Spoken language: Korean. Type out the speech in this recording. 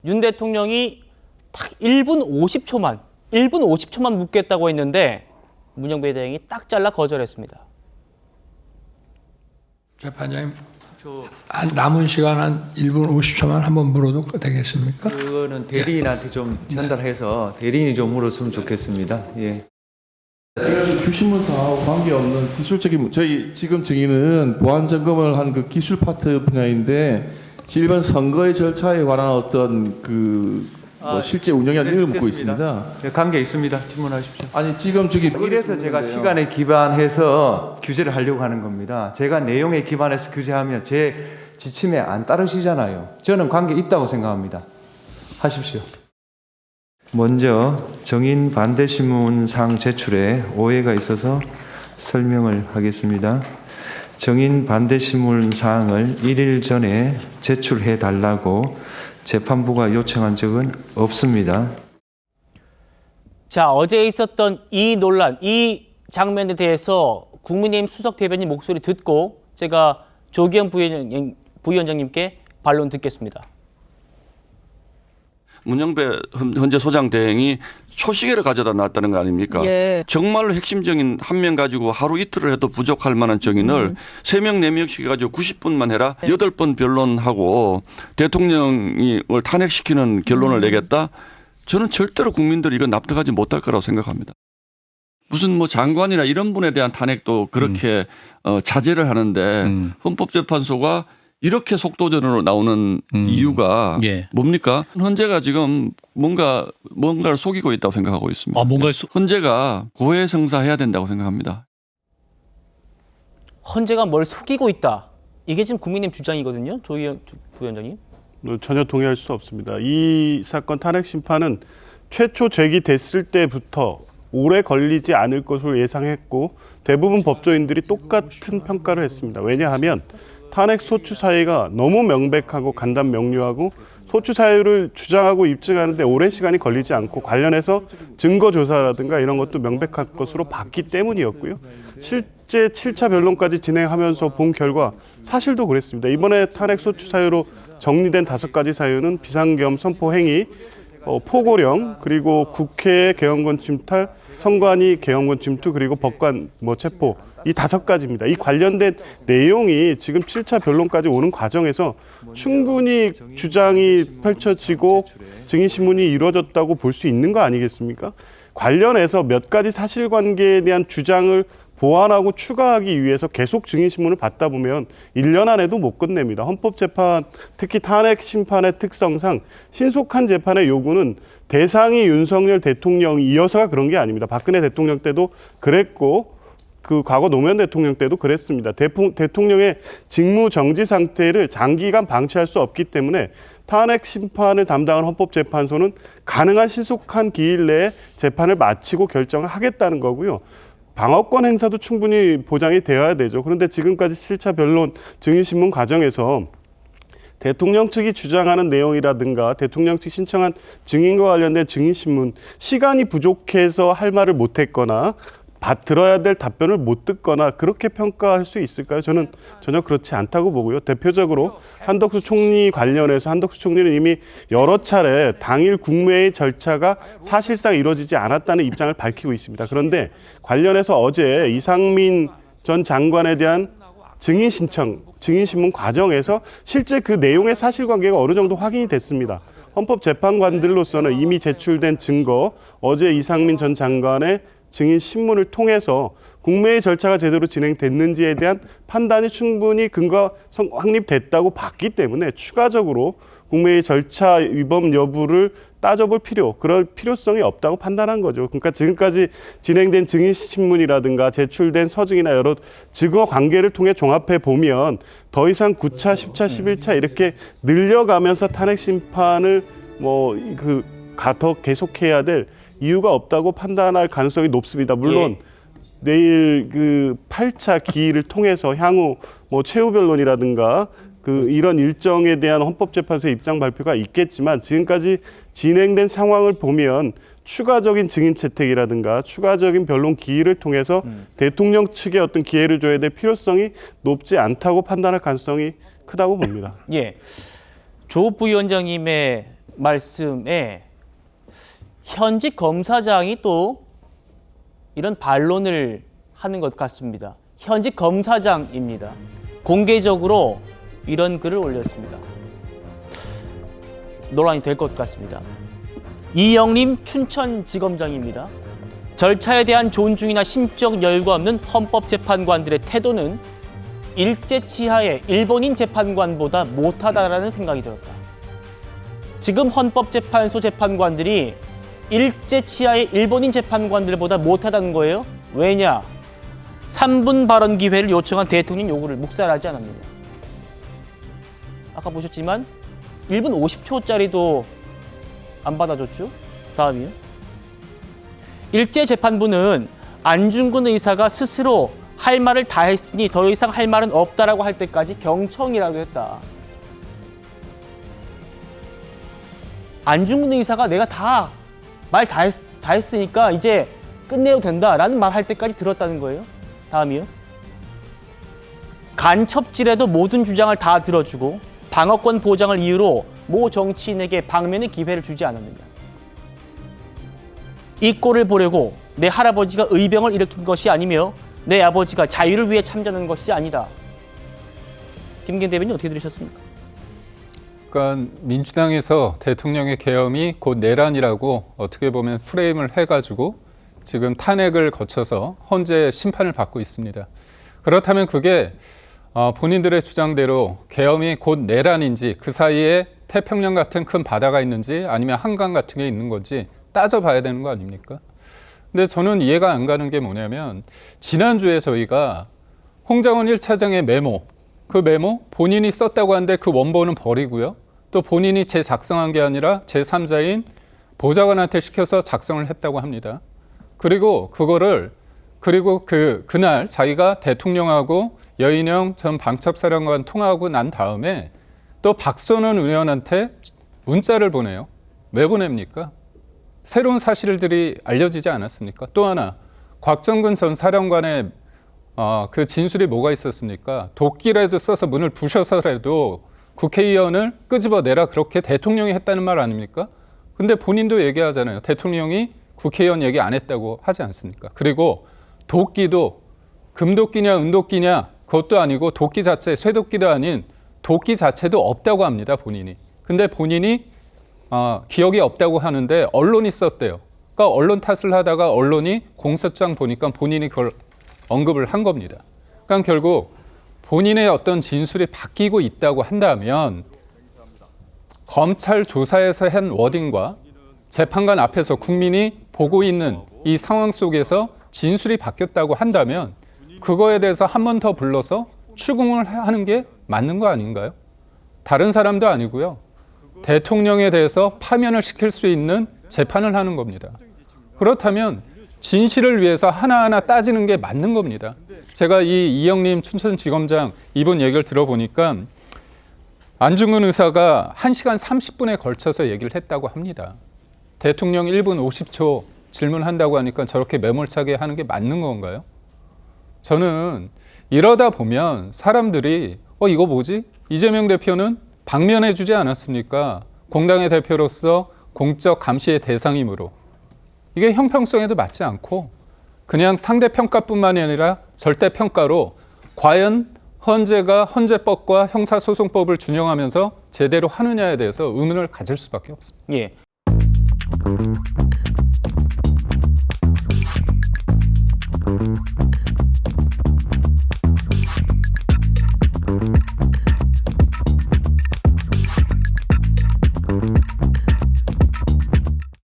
윤 대통령이 딱 1분 50초만 묻겠다고 했는데 문영배 대행이 딱 잘라 거절했습니다. 재판장님, 한 남은 시간 한 1분 50초만 한번 물어도 되겠습니까? 그거는 대리인한테 좀 전달해서 대리인이 좀 물었으면 좋겠습니다. 예. 주신문서하고 관계없는 기술적인 저희 지금 증인은 보안 점검을 한 그 기술 파트 분야인데 일반 선거의 절차에 관한 어떤 실제 운영에 대한 의견을 묻고 있습니다. 관계 있습니다. 질문하십시오. 아니 지금 저기 이래서 제가 시간에 기반해서 규제를 하려고 하는 겁니다. 제가 내용에 기반해서 규제하면 제 지침에 안 따르시잖아요. 저는 관계 있다고 생각합니다. 하십시오. 먼저 정인 반대 신문상 제출에 오해가 있어서 설명을 하겠습니다. 정인 반대 신문사항을 1일 전에 제출해 달라고 재판부가 요청한 적은 없습니다. 자, 어제 있었던 이 논란, 이 장면에 대해서 국민의힘 수석 대변인 목소리 듣고 제가 조기현 부위원장님께 반론 듣겠습니다. 문영배 헌재 소장 대행이 초시계를 가져다 놨다는 거 아닙니까? 예. 정말로 핵심적인 한 명 가지고 하루 이틀을 해도 부족할 만한 증인을 3명, 4명씩 해가지고 90분만 해라 8번 변론하고 대통령을 탄핵시키는 결론을 내겠다? 저는 절대로 국민들이 이건 납득하지 못할 거라고 생각합니다. 무슨 뭐 장관이나 이런 분에 대한 탄핵도 그렇게 자제를 하는데 헌법재판소가 이렇게 속도전으로 나오는 이유가 뭡니까? 헌재가 지금 뭔가를 속이고 있다고 생각하고 있습니다. 헌재가 고해성사해야 된다고 생각합니다. 헌재가 뭘 속이고 있다. 이게 지금 국민의힘 주장이거든요. 조기현 부위원장님. 전혀 동의할 수 없습니다. 이 사건 탄핵 심판은 최초 제기됐을 때부터 오래 걸리지 않을 것으로 예상했고 대부분 법조인들이 똑같은 평가를 했습니다. 왜냐하면 탄핵 소추 사유가 너무 명백하고 간단 명료하고 소추 사유를 주장하고 입증하는데 오랜 시간이 걸리지 않고 관련해서 증거 조사라든가 이런 것도 명백할 것으로 봤기 때문이었고요. 실제 7차 변론까지 진행하면서 본 결과 사실도 그랬습니다. 이번에 탄핵 소추 사유로 정리된 5가지 사유는 비상계엄 선포 행위, 포고령, 그리고 국회의 개헌권 침탈, 선관위 개헌권 침투, 그리고 법관 체포, 이 5가지입니다. 이 관련된 내용이 지금 7차 변론까지 오는 과정에서 충분히 주장이 펼쳐지고 증인신문이 이루어졌다고 볼 수 있는 거 아니겠습니까? 관련해서 몇 가지 사실관계에 대한 주장을 보완하고 추가하기 위해서 계속 증인신문을 받다 보면 1년 안에도 못 끝냅니다. 헌법재판, 특히 탄핵 심판의 특성상 신속한 재판의 요구는 대상이 윤석열 대통령이어서가 그런 게 아닙니다. 박근혜 대통령 때도 그랬고 그 과거 노무현 대통령 때도 그랬습니다. 대통령의 직무 정지 상태를 장기간 방치할 수 없기 때문에 탄핵 심판을 담당한 헌법재판소는 가능한 신속한 기일 내에 재판을 마치고 결정을 하겠다는 거고요. 방어권 행사도 충분히 보장이 되어야 되죠. 그런데 지금까지 7차 변론 증인신문 과정에서 대통령 측이 주장하는 내용이라든가 대통령 측 신청한 증인과 관련된 증인신문 시간이 부족해서 할 말을 못했거나 들어야 될 답변을 못 듣거나 그렇게 평가할 수 있을까요? 저는 전혀 그렇지 않다고 보고요. 대표적으로 한덕수 총리 관련해서 한덕수 총리는 이미 여러 차례 당일 국무회의 절차가 사실상 이루어지지 않았다는 입장을 밝히고 있습니다. 그런데 관련해서 어제 이상민 전 장관에 대한 증인 신청, 증인신문 과정에서 실제 그 내용의 사실관계가 어느 정도 확인이 됐습니다. 헌법재판관들로서는 이미 제출된 증거, 어제 이상민 전 장관의 증인 신문을 통해서 국무회의 절차가 제대로 진행됐는지에 대한 판단이 충분히 근거가 확립됐다고 봤기 때문에 추가적으로 국무회의 절차 위반 여부를 따져볼 그럴 필요성이 없다고 판단한 거죠. 그러니까 지금까지 진행된 증인 신문이라든가 제출된 서증이나 여러 증거 관계를 통해 종합해 보면 더 이상 9차, 10차, 11차 이렇게 늘려가면서 탄핵 심판을 더 계속해야 될 이유가 없다고 판단할 가능성이 높습니다. 물론 내일 8차 기일을 통해서 향후 최후 변론이라든가 이런 일정에 대한 헌법재판소의 입장 발표가 있겠지만 지금까지 진행된 상황을 보면 추가적인 증인 채택이라든가 추가적인 변론 기일을 통해서 대통령 측에 어떤 기회를 줘야 될 필요성이 높지 않다고 판단할 가능성이 크다고 봅니다. 조 부위원장님의 말씀에 현직 검사장이 또 이런 반론을 하는 것 같습니다. 현직 검사장입니다. 공개적으로 이런 글을 올렸습니다. 논란이 될 것 같습니다. 이영림 춘천지검장입니다. 절차에 대한 존중이나 심적 여유가 없는 헌법재판관들의 태도는 일제 치하의 일본인 재판관보다 못하다라는 생각이 들었다. 지금 헌법재판소 재판관들이 일제 치하의 일본인 재판관들보다 못하다는 거예요. 왜냐? 3분 발언 기회를 요청한 대통령 요구를 묵살하지 않았느냐. 아까 보셨지만 1분 50초짜리도 안 받아줬죠. 다음이요. 일제 재판부는 안중근 의사가 스스로 할 말을 다 했으니 더 이상 할 말은 없다라고 할 때까지 경청이라고 했다. 안중근 의사가 내가 다 말 다 했으니까 이제 끝내도 된다라는 말 할 때까지 들었다는 거예요. 다음이요. 간첩질에도 모든 주장을 다 들어주고 방어권 보장을 이유로 모 정치인에게 방면의 기회를 주지 않았느냐. 이 꼴을 보려고 내 할아버지가 의병을 일으킨 것이 아니며 내 아버지가 자유를 위해 참전한 것이 아니다. 김기현 대변인 어떻게 들으셨습니까? 그러니까 민주당에서 대통령의 계엄이 곧 내란이라고 어떻게 보면 프레임을 해가지고 지금 탄핵을 거쳐서 헌재 심판을 받고 있습니다. 그렇다면 그게 본인들의 주장대로 계엄이 곧 내란인지 그 사이에 태평양 같은 큰 바다가 있는지 아니면 한강 같은 게 있는 건지 따져봐야 되는 거 아닙니까? 근데 저는 이해가 안 가는 게 뭐냐면 지난주에 저희가 홍장원 1차장의 메모, 그 메모 본인이 썼다고 하는데 그 원본은 버리고요. 또 본인이 재작성한 게 아니라 제3자인 보좌관한테 시켜서 작성을 했다고 합니다. 그리고 그날 자기가 대통령하고 여인영 전 방첩사령관 통화하고 난 다음에 또 박선원 의원한테 문자를 보내요. 왜 보냅니까? 새로운 사실들이 알려지지 않았습니까? 또 하나 곽정근 전 사령관의 그 진술이 뭐가 있었습니까? 도끼라도 써서 문을 부셔서라도 국회의원을 끄집어내라 그렇게 대통령이 했다는 말 아닙니까? 근데 본인도 얘기하잖아요. 대통령이 국회의원 얘기 안 했다고 하지 않습니까? 그리고 도끼도 금도끼냐 은도끼냐 그것도 아니고 도끼 자체 쇠도끼도 아닌 도끼 자체도 없다고 합니다. 본인이. 근데 본인이 기억이 없다고 하는데 언론이 썼대요. 그러니까 언론 탓을 하다가 언론이 공소장 보니까 본인이 그걸 언급을 한 겁니다. 그러니까 결국 본인의 어떤 진술이 바뀌고 있다고 한다면 검찰 조사에서 한 워딩과 재판관 앞에서 국민이 보고 있는 이 상황 속에서 진술이 바뀌었다고 한다면 그거에 대해서 한 번 더 불러서 추궁을 하는 게 맞는 거 아닌가요? 다른 사람도 아니고요. 대통령에 대해서 파면을 시킬 수 있는 재판을 하는 겁니다. 그렇다면 진실을 위해서 하나하나 따지는 게 맞는 겁니다. 제가 이 이영림 춘천지검장 이분 얘기를 들어보니까 안중근 의사가 1시간 30분에 걸쳐서 얘기를 했다고 합니다. 대통령 1분 50초 질문한다고 하니까 저렇게 매몰차게 하는 게 맞는 건가요? 저는 이러다 보면 사람들이 이거 뭐지? 이재명 대표는 방면해 주지 않았습니까? 공당의 대표로서 공적 감시의 대상이므로. 이게 형평성에도 맞지 않고 그냥 상대평가뿐만이 아니라 절대평가로 과연 헌재가 헌재법과 형사소송법을 준용하면서 제대로 하느냐에 대해서 의문을 가질 수밖에 없습니다. 예.